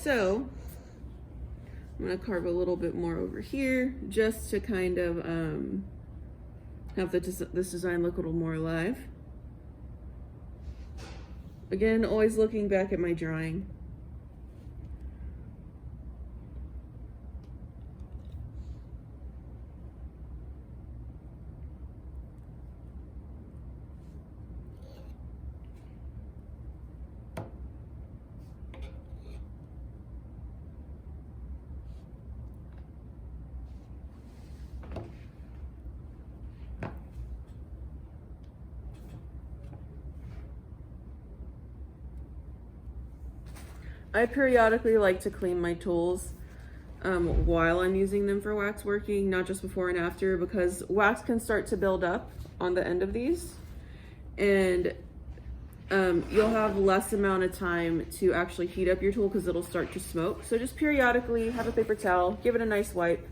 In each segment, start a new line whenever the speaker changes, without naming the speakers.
So I'm gonna carve a little bit more over here just to kind of have this design look a little more alive. Again, always looking back at my drawing. I periodically like to clean my tools while I'm using them for wax working, not just before and after, because wax can start to build up on the end of these, and you'll have less amount of time to actually heat up your tool because it'll start to smoke. So just periodically have a paper towel, give it a nice wipe.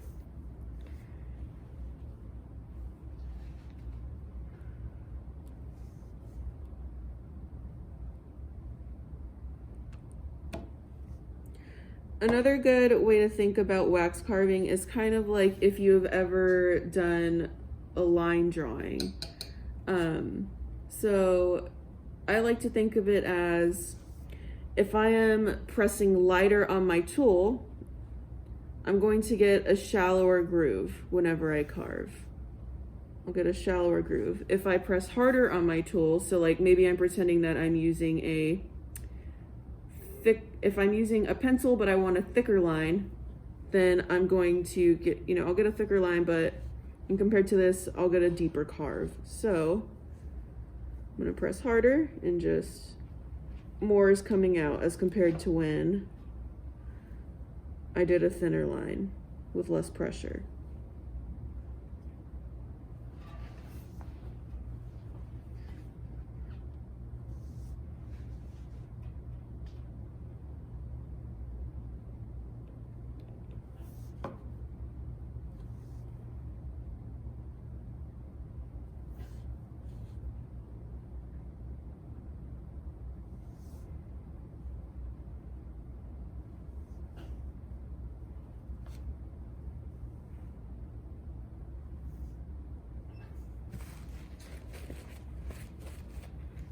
Another good way to think about wax carving is kind of like if you've ever done a line drawing. So I like to think of it as if I am pressing lighter on my tool, I'm going to get a shallower groove whenever I carve. I'll get a shallower groove. If I press harder on my tool, so like maybe I'm pretending that I'm using if I'm using a pencil but I want a thicker line, then I'm going to get, I'll get a thicker line, but compared to this, I'll get a deeper carve. So I'm gonna press harder and just more is coming out as compared to when I did a thinner line with less pressure.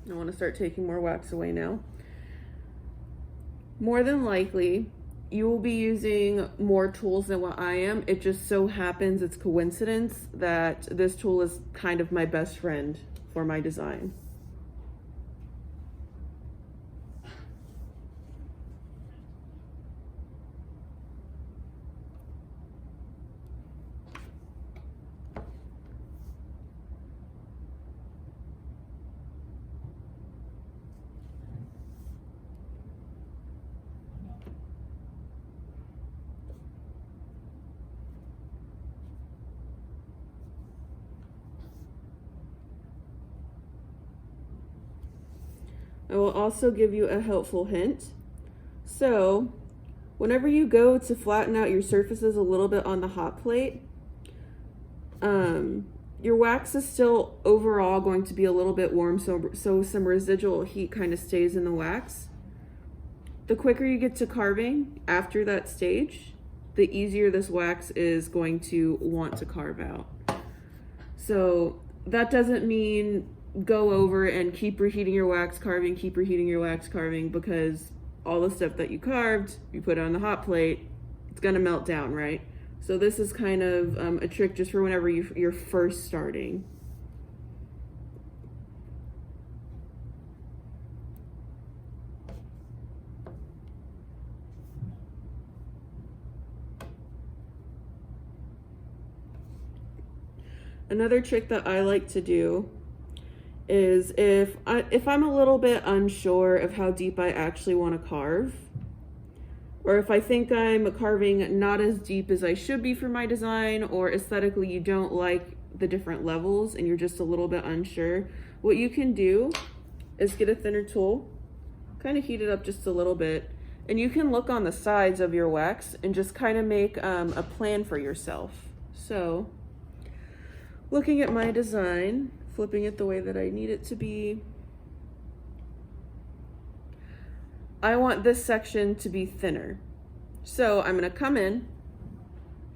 I want to start taking more wax away now. More than likely, you will be using more tools than what I am. It just so happens, it's coincidence that this tool is kind of my best friend for my design. I will also give you a helpful hint. So, whenever you go to flatten out your surfaces a little bit on the hot plate, your wax is still overall going to be a little bit warm, so some residual heat kind of stays in the wax. The quicker you get to carving after that stage, the easier this wax is going to want to carve out. So that doesn't mean go over and keep reheating your wax carving, because all the stuff that you carved, you put it on the hot plate, it's gonna melt down, right? So this is kind of a trick just for whenever you're first starting. Another trick that I like to do is if I'm a little bit unsure of how deep I actually want to carve, or if I think I'm carving not as deep as I should be for my design, or aesthetically you don't like the different levels and you're just a little bit unsure, what you can do is get a thinner tool, kind of heat it up just a little bit, and you can look on the sides of your wax and just kind of make a plan for yourself. So looking at my design, flipping it the way that I need it to be, I want this section to be thinner. So I'm gonna come in,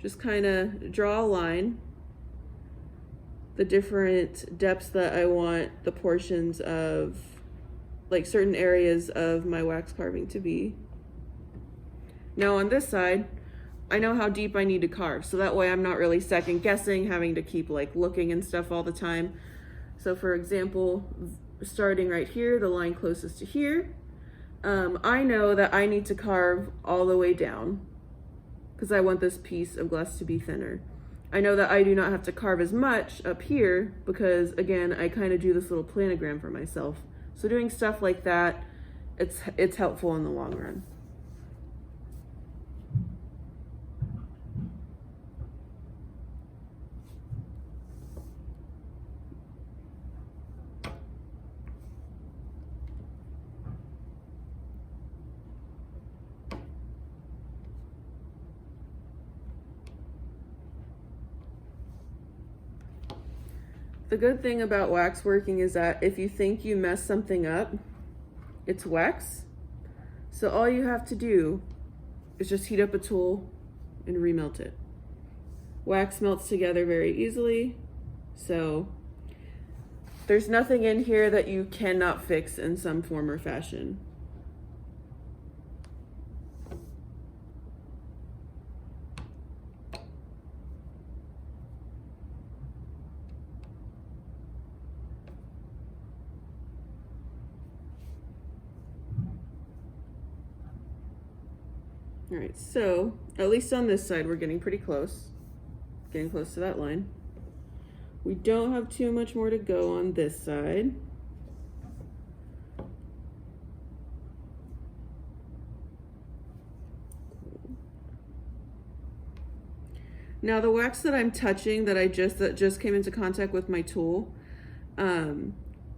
just kind of draw a line, the different depths that I want the portions of, like certain areas of my wax carving to be. Now on this side, I know how deep I need to carve, so that way I'm not really second guessing, having to keep like looking and stuff all the time. So for example, starting right here, the line closest to here, I know that I need to carve all the way down because I want this piece of glass to be thinner. I know that I do not have to carve as much up here because again, I kind of do this little planogram for myself. So doing stuff like that, it's helpful in the long run. The good thing about wax working is that if you think you mess something up, it's wax. So all you have to do is just heat up a tool and remelt it. Wax melts together very easily, so there's nothing in here that you cannot fix in some form or fashion. All right, so at least on this side, we're getting pretty close. Getting close to that line. We don't have too much more to go on this side. Now the wax that I'm touching that just came into contact with my tool,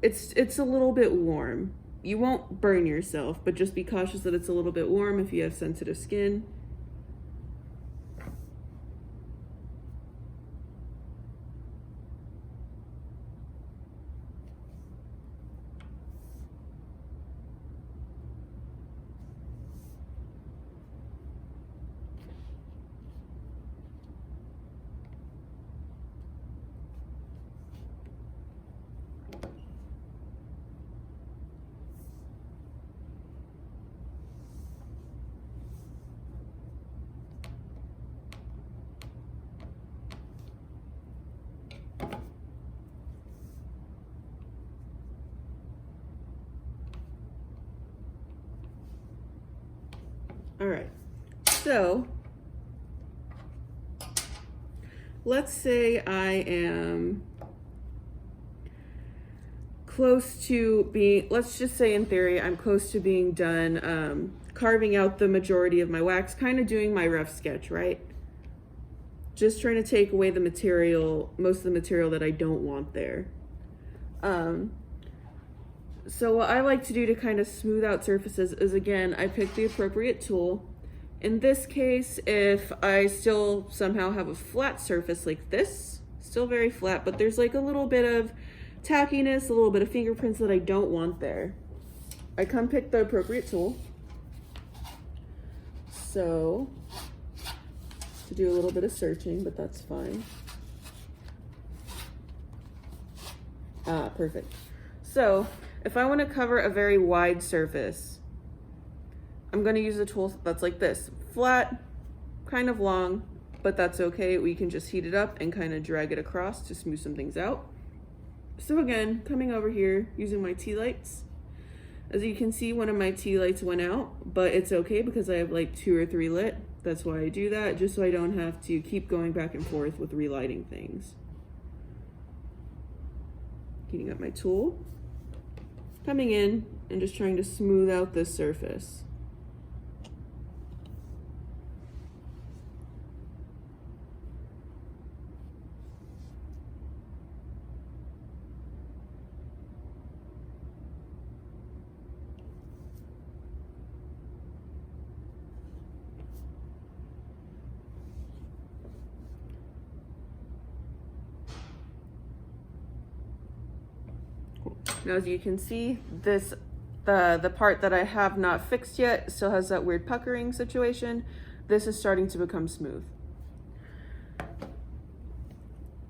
it's a little bit warm. You won't burn yourself, but just be cautious that it's a little bit warm if you have sensitive skin. All right, so let's say I am close to being, let's just say in theory, I'm close to being done carving out the majority of my wax, kind of doing my rough sketch, right? Just trying to take away the material, most of the material that I don't want there. So what I like to do to kind of smooth out surfaces is, again, I pick the appropriate tool. In this case, if I still somehow have a flat surface like this, still very flat, but there's like a little bit of tackiness, a little bit of fingerprints that I don't want there, I come pick the appropriate tool. So, to do a little bit of searching, but that's fine. Ah, perfect. So, if I want to cover a very wide surface, I'm going to use a tool that's like this. Flat, kind of long, but that's okay. We can just heat it up and kind of drag it across to smooth some things out. So again, coming over here, using my tea lights. As you can see, one of my tea lights went out, but it's okay because I have like 2 or 3 lit. That's why I do that, just so I don't have to keep going back and forth with relighting things. Heating up my tool. Coming in and just trying to smooth out this surface. Now, as you can see, this the part that I have not fixed yet still has that weird puckering situation. This is starting to become smooth.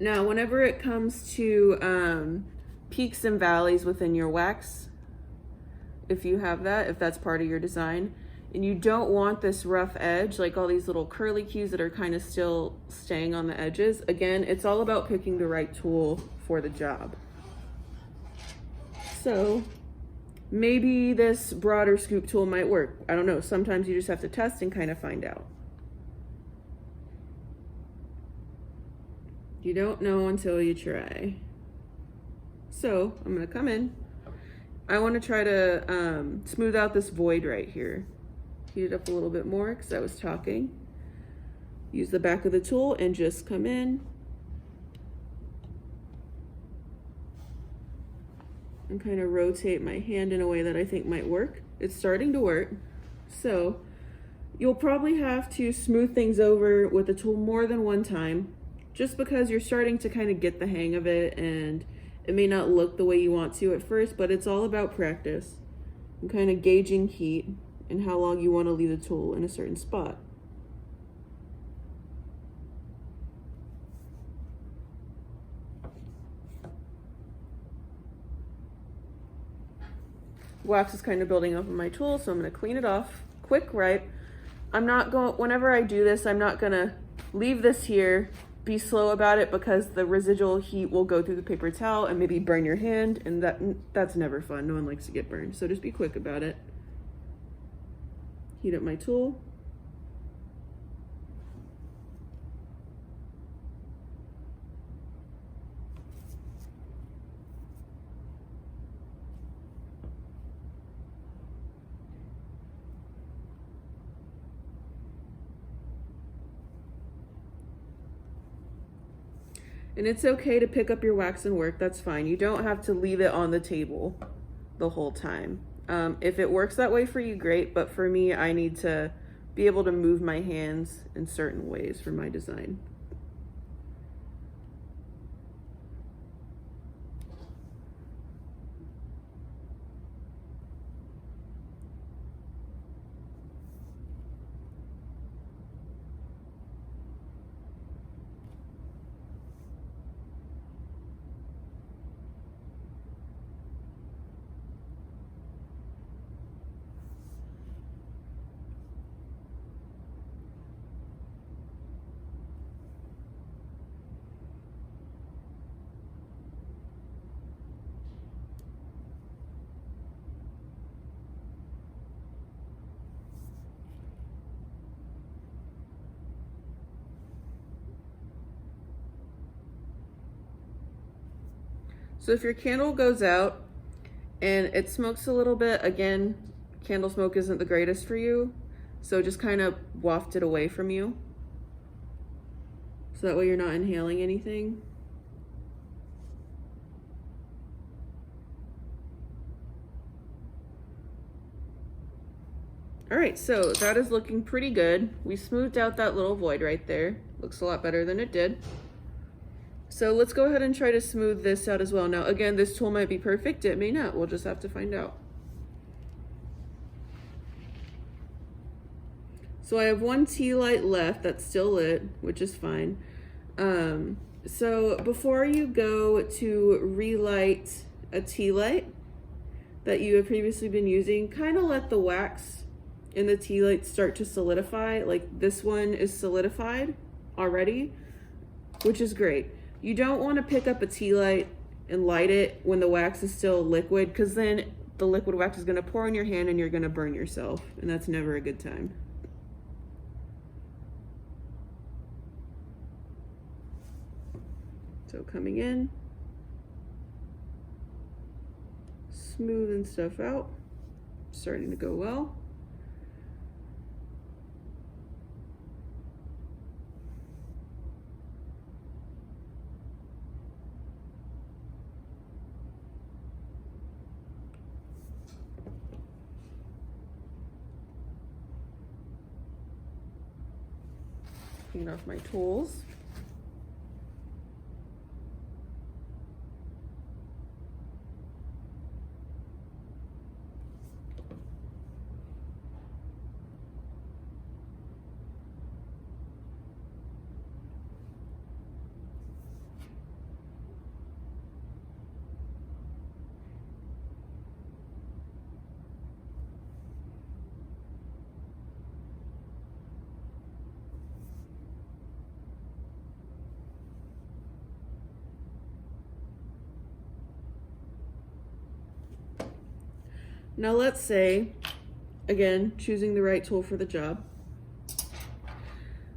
Now, whenever it comes to peaks and valleys within your wax, if you have that, if that's part of your design, and you don't want this rough edge, like all these little curly cues that are kind of still staying on the edges, again, it's all about picking the right tool for the job. So maybe this broader scoop tool might work. I don't know. Sometimes you just have to test and kind of find out. You don't know until you try. So I'm gonna come in. I want to try to smooth out this void right here. Heat it up a little bit more because I was talking. Use the back of the tool and just come in and kind of rotate my hand in a way that I think might work. It's starting to work. So you'll probably have to smooth things over with the tool more than one time, just because you're starting to kind of get the hang of it, and it may not look the way you want to at first, but it's all about practice and kind of gauging heat and how long you want to leave the tool in a certain spot. Wax is kind of building up on my tool, so I'm going to clean it off quick, right? I'm not going, whenever I do this, I'm not going to leave this here, be slow about it, because the residual heat will go through the paper towel and maybe burn your hand, and that's never fun. No one likes to get burned, so just be quick about it. Heat up my tool. And it's okay to pick up your wax and work, that's fine. You don't have to leave it on the table the whole time. If it works that way for you, great, but for me, I need to be able to move my hands in certain ways for my design. So if your candle goes out and it smokes a little bit, again, candle smoke isn't the greatest for you, so just kind of waft it away from you, so that way you're not inhaling anything. All right, so that is looking pretty good. We smoothed out that little void right there. Looks a lot better than it did. So let's go ahead and try to smooth this out as well. Now, again, this tool might be perfect. It may not. We'll just have to find out. So I have one tea light left that's still lit, which is fine. So before you go to relight a tea light that you have previously been using, kind of let the wax in the tea light start to solidify. Like this one is solidified already, which is great. You don't want to pick up a tea light and light it when the wax is still liquid, because then the liquid wax is going to pour on your hand and you're going to burn yourself, and that's never a good time. So coming in, smoothing stuff out, starting to go well. Clean off my tools. Now let's say, again, choosing the right tool for the job.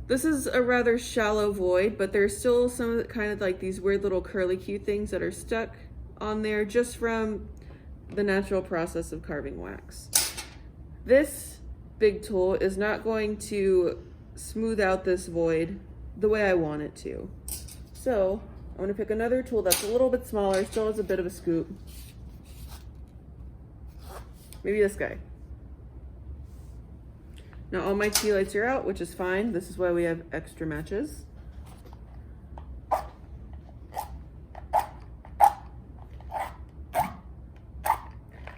This is a rather shallow void, but there's still some of the, kind of like these weird little curly Q things that are stuck on there just from the natural process of carving wax. This big tool is not going to smooth out this void the way I want it to. So I'm going to pick another tool that's a little bit smaller, still has a bit of a scoop. Maybe this guy. Now all my tea lights are out, which is fine. This is why we have extra matches.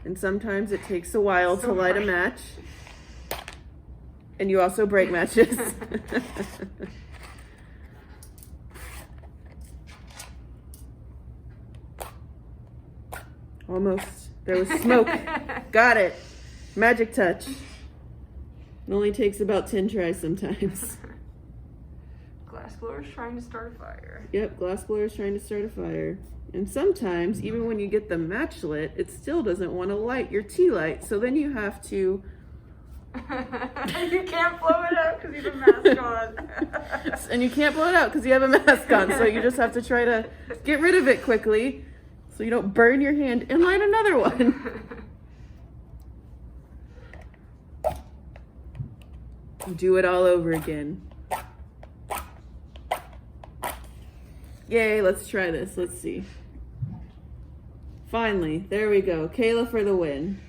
And sometimes it takes a while to light a match. And you also break matches. Almost. There was smoke. Got it. Magic touch. It only takes about 10 tries sometimes.
Glass blower's trying to start a fire.
Yep, glass blower's trying to start a fire. And sometimes, even when you get the match lit, it still doesn't want to light your tea light. So then you have to...
You can't blow it out because you have a mask on.
And you can't blow it out because you have a mask on. So you just have to try to get rid of it quickly so you don't burn your hand and light another one. Do it all over again. Yay, let's try this. Let's see. Finally, there we go. Kayla for the win.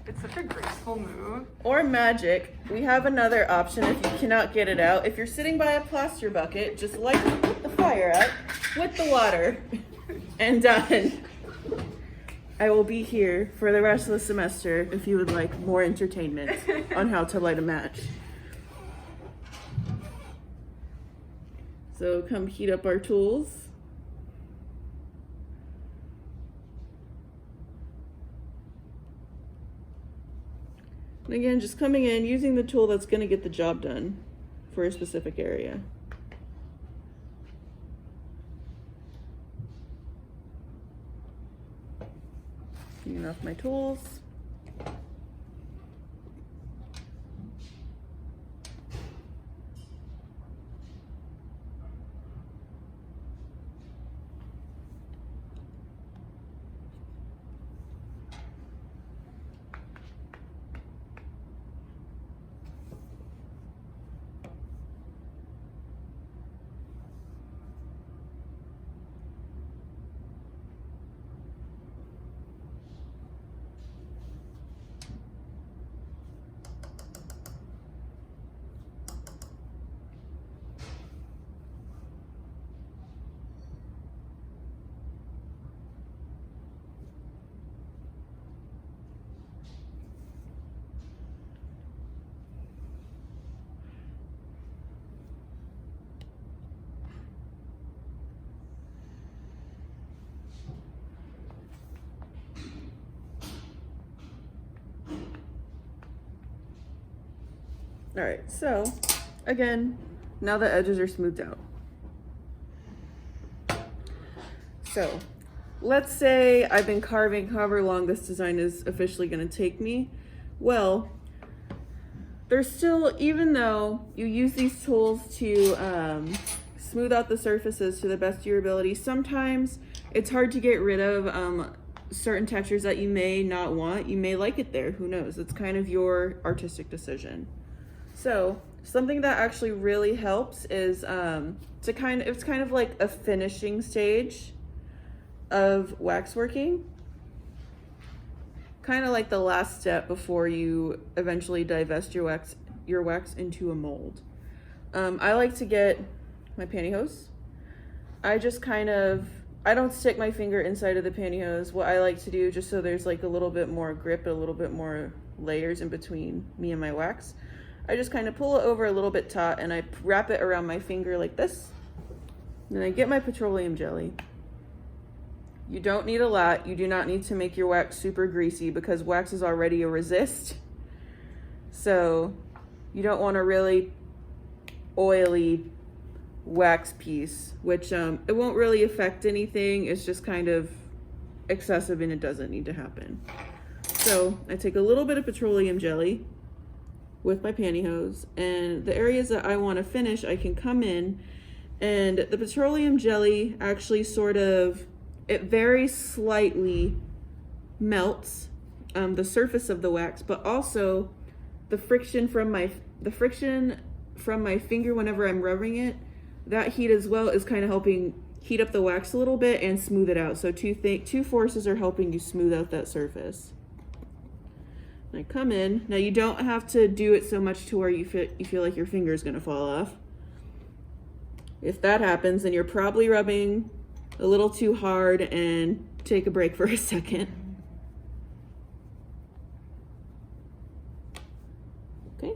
It's such a graceful move.
Or magic. We have another option if you cannot get it out. If you're sitting by a plaster bucket, just light the fire up with the water and done. I will be here for the rest of the semester if you would like more entertainment on how to light a match. So come heat up our tools. And again, just coming in, using the tool that's going to get the job done for a specific area. Cleaning off my tools. All right, so again, now the edges are smoothed out. So let's say I've been carving however long this design is officially going to take me. Well, there's still, even though you use these tools to smooth out the surfaces to the best of your ability, sometimes it's hard to get rid of certain textures that you may not want. You may like it there, who knows? It's kind of your artistic decision. So something that actually really helps is it's kind of like a finishing stage of waxworking. Kind of like the last step before you eventually divest your wax into a mold. I like to get my pantyhose. I don't stick my finger inside of the pantyhose. What I like to do, just so there's like a little bit more grip, a little bit more layers in between me and my wax, I just kind of pull it over a little bit taut and I wrap it around my finger like this. Then I get my petroleum jelly. You don't need a lot. You do not need to make your wax super greasy because wax is already a resist. So you don't want a really oily wax piece, which it won't really affect anything. It's just kind of excessive and it doesn't need to happen. So I take a little bit of petroleum jelly with my pantyhose, and the areas that I want to finish, I can come in, and the petroleum jelly actually it very slightly melts the surface of the wax, but also the friction from my finger whenever I'm rubbing it, that heat as well is kind of helping heat up the wax a little bit and smooth it out. So two forces are helping you smooth out that surface. I come in. Now you don't have to do it so much to where you feel like your finger is going to fall off. If that happens, then you're probably rubbing a little too hard, and take a break for a second. Okay.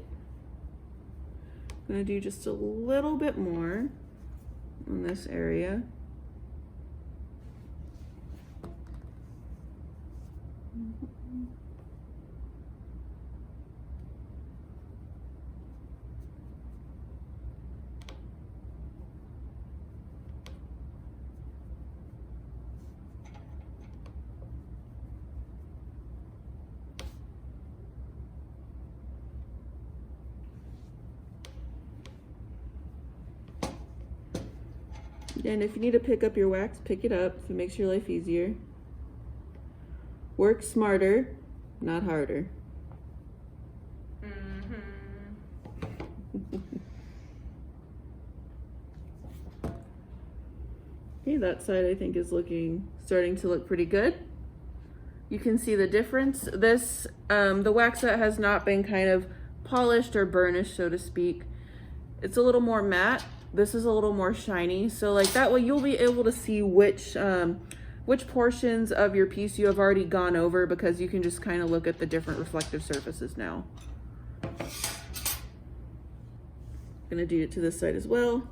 I'm going to do just a little bit more on this area. And if you need to pick up your wax, pick it up if it makes your life easier. Work smarter, not harder. Okay, that side I think is starting to look pretty good. You can see the difference. This, the wax that has not been kind of polished or burnished, so to speak, it's a little more matte. This is a little more shiny. So like that way you'll be able to see which portions of your piece you have already gone over, because you can just kind of look at the different reflective surfaces now. I'm gonna do it to this side as well.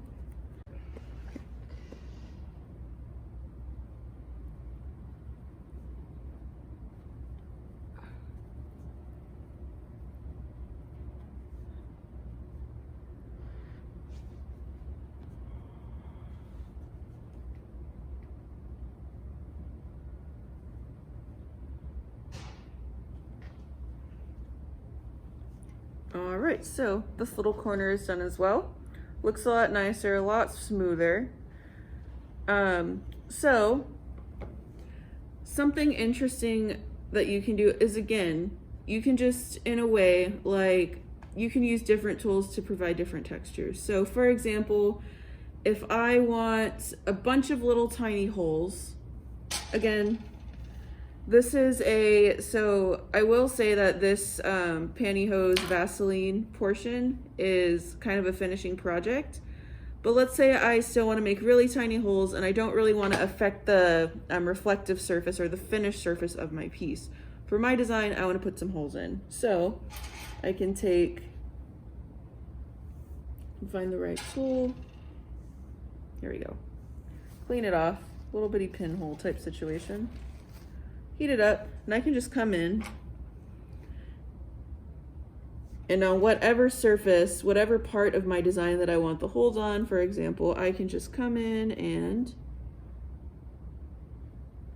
All right, so this little corner is done as well. Looks a lot nicer, a lot smoother. So something interesting that you can do is, again, you can just, in a way, like, you can use different tools to provide different textures. So for example, if I want a bunch of little tiny holes, again, this is so I will say that this pantyhose Vaseline portion is kind of a finishing project. But let's say I still want to make really tiny holes and I don't really want to affect the reflective surface or the finished surface of my piece. For my design, I want to put some holes in. So I can find the right tool. Here we go. Clean it off, little bitty pinhole type situation. Heat it up, and I can just come in, and on whatever surface, whatever part of my design that I want the holes on, for example, I can just come in and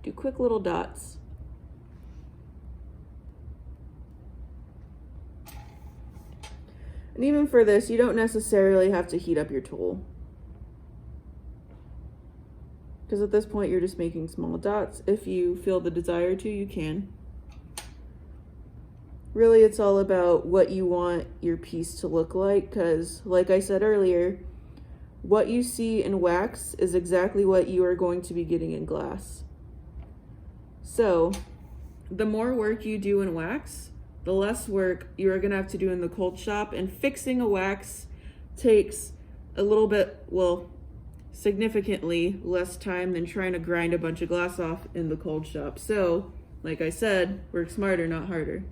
do quick little dots. And even for this, you don't necessarily have to heat up your tool, because at this point you're just making small dots. If you feel the desire to, you can. Really, it's all about what you want your piece to look like, because like I said earlier, what you see in wax is exactly what you are going to be getting in glass. So the more work you do in wax, the less work you're gonna have to do in the cold shop, and fixing a wax takes a little bit, well, significantly less time than trying to grind a bunch of glass off in the cold shop. So, like I said, work smarter, not harder.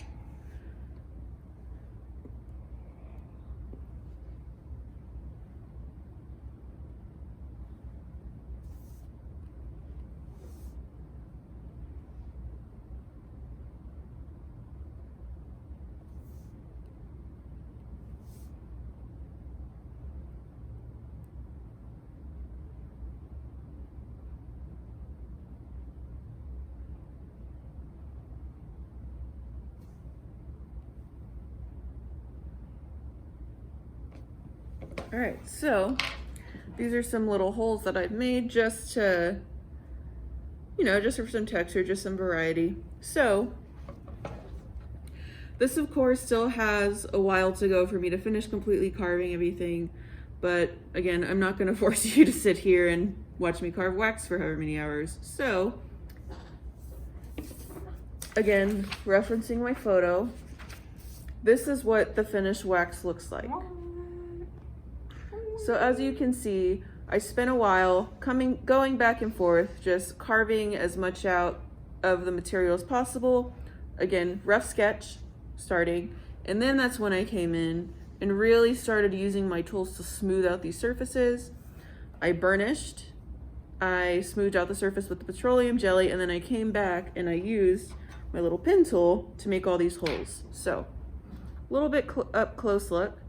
All right, so these are some little holes that I've made just to, you know, just for some texture, just some variety. So this of course still has a while to go for me to finish completely carving everything, but again, I'm not gonna force you to sit here and watch me carve wax for however many hours. So again, referencing my photo, this is what the finished wax looks like. So as you can see, I spent a while going back and forth, just carving as much out of the material as possible. Again, rough sketch starting, and then that's when I came in and really started using my tools to smooth out these surfaces. I burnished, I smoothed out the surface with the petroleum jelly, and then I came back and I used my little pin tool to make all these holes. So a little bit up close look.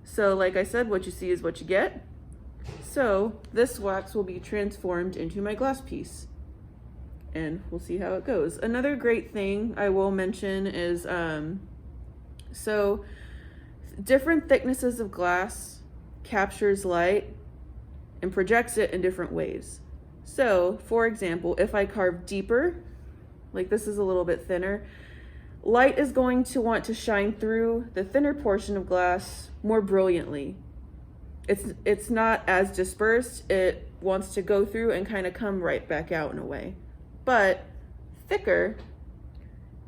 So like I said, what you see is what you get. So this wax will be transformed into my glass piece, and we'll see how it goes. Another great thing I will mention is, so different thicknesses of glass captures light and projects it in different ways. So for example, if I carve deeper, like this is a little bit thinner, light is going to want to shine through the thinner portion of glass more brilliantly. It's not as dispersed. It wants to go through and kind of come right back out in a way. But thicker,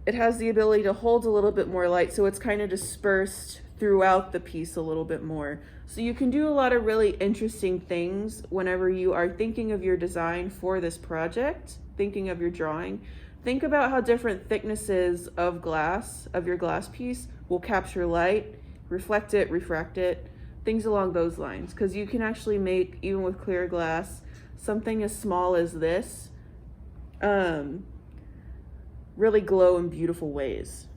it has the ability to hold a little bit more light, so it's kind of dispersed throughout the piece a little bit more. So you can do a lot of really interesting things whenever you are thinking of your design for this project, thinking of your drawing. Think about how different thicknesses of glass, of your glass piece, will capture light, reflect it, refract it, things along those lines. Because you can actually make, even with clear glass, something as small as this really glow in beautiful ways.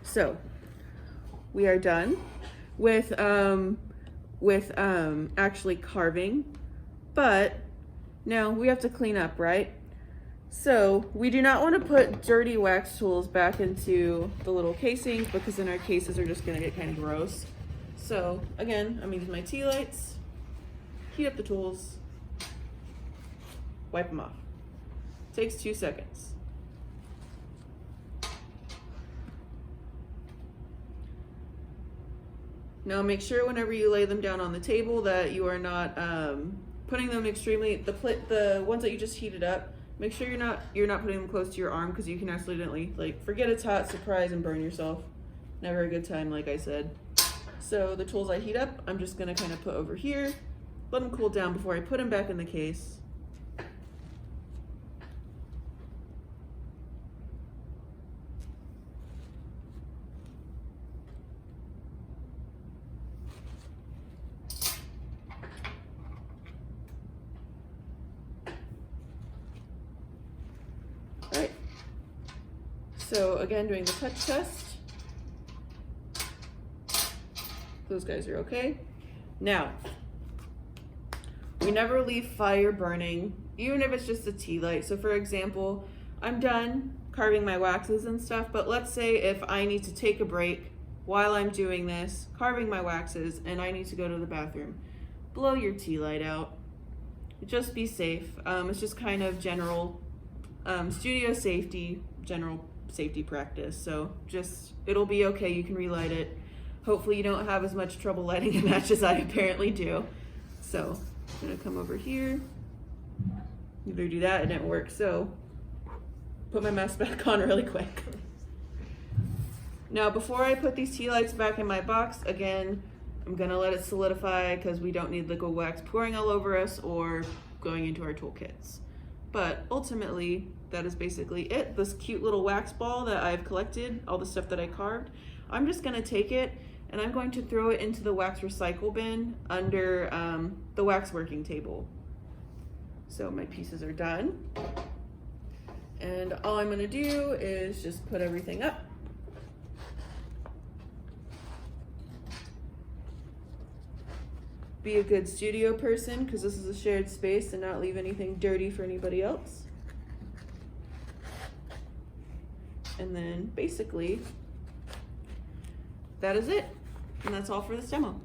So we are done with actually carving, but now we have to clean up, right? So we do not want to put dirty wax tools back into the little casings, because then our cases are just going to get kind of gross. So again, I'm using my tea lights, heat up the tools, wipe them off. Takes 2 seconds. Now make sure whenever you lay them down on the table that you are not putting them extremely, the ones that you just heated up, make sure you're not putting them close to your arm, because you can accidentally, like, forget it's hot, surprise, and burn yourself. Never a good time, like I said. So the tools I heat up, I'm just gonna kind of put over here, let them cool down before I put them back in the case. All right. So again, doing the touch test. Those guys are okay. Now, we never leave fire burning, even if it's just a tea light. So for example, I'm done carving my waxes and stuff, but let's say if I need to take a break while I'm doing this, carving my waxes, and I need to go to the bathroom, blow your tea light out. Just be safe. It's just kind of general studio safety, general safety practice. So just, it'll be okay, you can relight it. Hopefully you don't have as much trouble lighting a match as I apparently do. So I'm gonna come over here. Either do that, it didn't work. So put my mask back on really quick. Now before I put these tea lights back in my box, again, I'm gonna let it solidify, because we don't need liquid wax pouring all over us or going into our toolkits. But ultimately, that is basically it. This cute little wax ball that I've collected, all the stuff that I carved, I'm just gonna take it and I'm going to throw it into the wax recycle bin under the wax working table. So my pieces are done. And all I'm gonna do is just put everything up. Be a good studio person, because this is a shared space, and not leave anything dirty for anybody else. And then basically, that is it. And that's all for this demo.